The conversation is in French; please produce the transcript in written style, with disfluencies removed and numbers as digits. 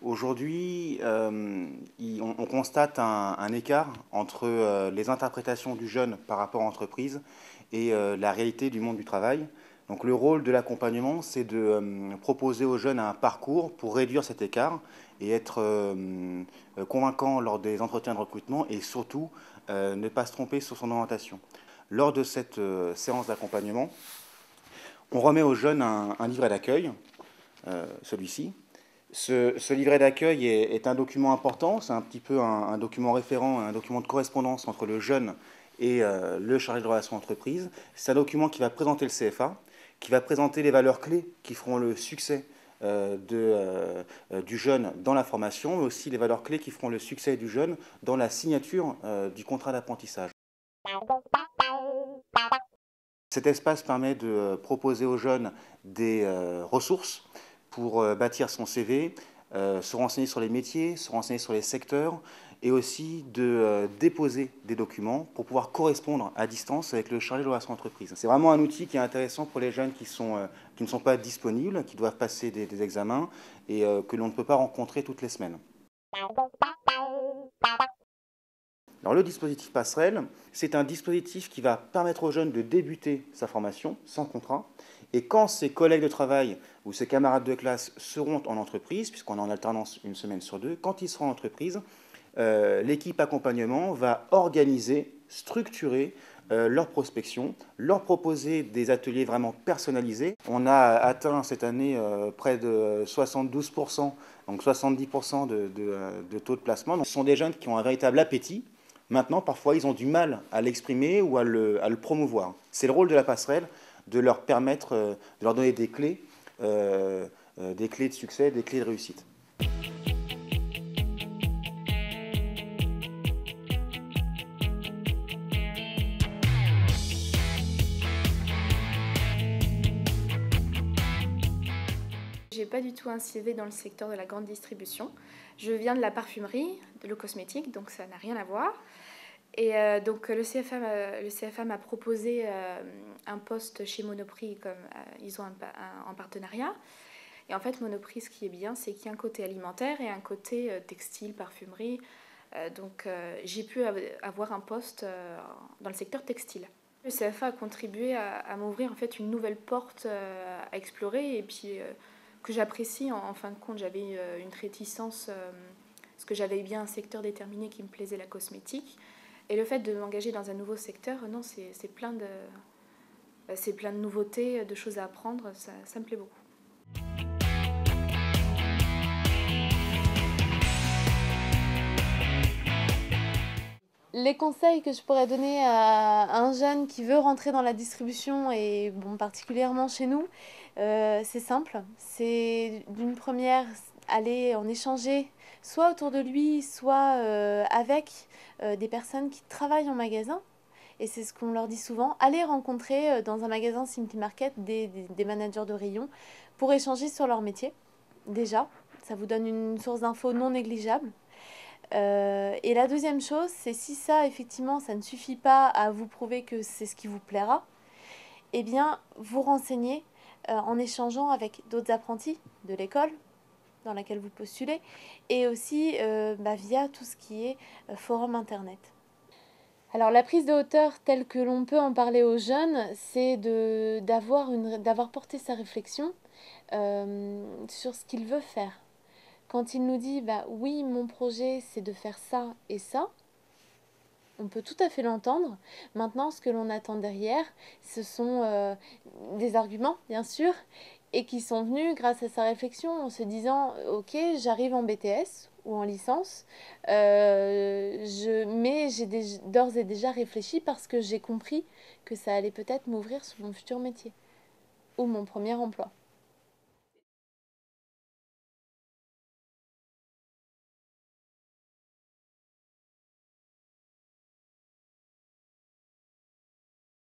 Aujourd'hui, on constate un écart entre les interprétations du jeune par rapport à l'entreprise et la réalité du monde du travail. Donc le rôle de l'accompagnement, c'est de proposer aux jeunes un parcours pour réduire cet écart et être convaincant lors des entretiens de recrutement et surtout ne pas se tromper sur son orientation. Lors de cette séance d'accompagnement, on remet aux jeunes un livret d'accueil, celui-ci. Ce livret d'accueil est un document important, c'est un petit peu un document référent, un document de correspondance entre le jeune et le chargé de relations entreprises. C'est un document qui va présenter le CFA, qui va présenter les valeurs clés qui feront le succès du jeune dans la formation, mais aussi les valeurs clés qui feront le succès du jeune dans la signature du contrat d'apprentissage. Cet espace permet de proposer aux jeunes des ressources pour bâtir son CV, se renseigner sur les métiers, se renseigner sur les secteurs et aussi de déposer des documents pour pouvoir correspondre à distance avec le chargé de relations entreprises. C'est vraiment un outil qui est intéressant pour les jeunes qui ne sont pas disponibles, qui doivent passer des examens et que l'on ne peut pas rencontrer toutes les semaines. Alors, le dispositif Passerelle, c'est un dispositif qui va permettre aux jeunes de débuter sa formation sans contrat. Et quand ses collègues de travail ou ses camarades de classe seront en entreprise, puisqu'on est en alternance une semaine sur deux, quand ils seront en entreprise, l'équipe accompagnement va organiser, structurer leur prospection, leur proposer des ateliers vraiment personnalisés. On a atteint cette année près de 72%, donc 70% de taux de placement. Donc, ce sont des jeunes qui ont un véritable appétit. Maintenant, parfois, ils ont du mal à l'exprimer ou à le promouvoir. C'est le rôle de la passerelle de leur permettre, de leur donner des clés de succès, des clés de réussite. J'ai pas du tout un CV dans le secteur de la grande distribution. Je viens de la parfumerie, de le cosmétique, donc ça n'a rien à voir. Et donc le CFA m'a proposé un poste chez Monoprix, comme ils ont un partenariat. Et en fait, Monoprix, ce qui est bien, c'est qu'il y a un côté alimentaire et un côté textile, parfumerie. Donc j'ai pu avoir un poste dans le secteur textile. Le CFA a contribué à m'ouvrir en fait une nouvelle porte à explorer et puis que j'apprécie. En fin de compte, j'avais une réticence parce que j'avais bien un secteur déterminé qui me plaisait, la cosmétique. Et le fait de m'engager dans un nouveau secteur, non, c'est plein de nouveautés, de choses à apprendre, ça me plaît beaucoup. Les conseils que je pourrais donner à un jeune qui veut rentrer dans la distribution, et bon, particulièrement chez nous, c'est simple. C'est d'une première, aller en échanger, soit autour de lui, soit avec des personnes qui travaillent en magasin. Et c'est ce qu'on leur dit souvent, aller rencontrer dans un magasin Simply Market des managers de rayon pour échanger sur leur métier. Déjà, ça vous donne une source d'infos non négligeable. Et la deuxième chose, c'est si ça, effectivement, ça ne suffit pas à vous prouver que c'est ce qui vous plaira, eh bien, vous renseignez en échangeant avec d'autres apprentis de l'école dans laquelle vous postulez et aussi via tout ce qui est forum internet. Alors la prise de hauteur telle que l'on peut en parler aux jeunes, c'est d'avoir porté sa réflexion sur ce qu'il veut faire. Quand il nous dit oui, mon projet c'est de faire ça et ça, on peut tout à fait l'entendre. Maintenant, ce que l'on attend derrière, ce sont des arguments, bien sûr, et qui sont venus grâce à sa réflexion en se disant ok, j'arrive en BTS ou en licence, mais j'ai d'ores et déjà réfléchi parce que j'ai compris que ça allait peut-être m'ouvrir sur mon futur métier ou mon premier emploi.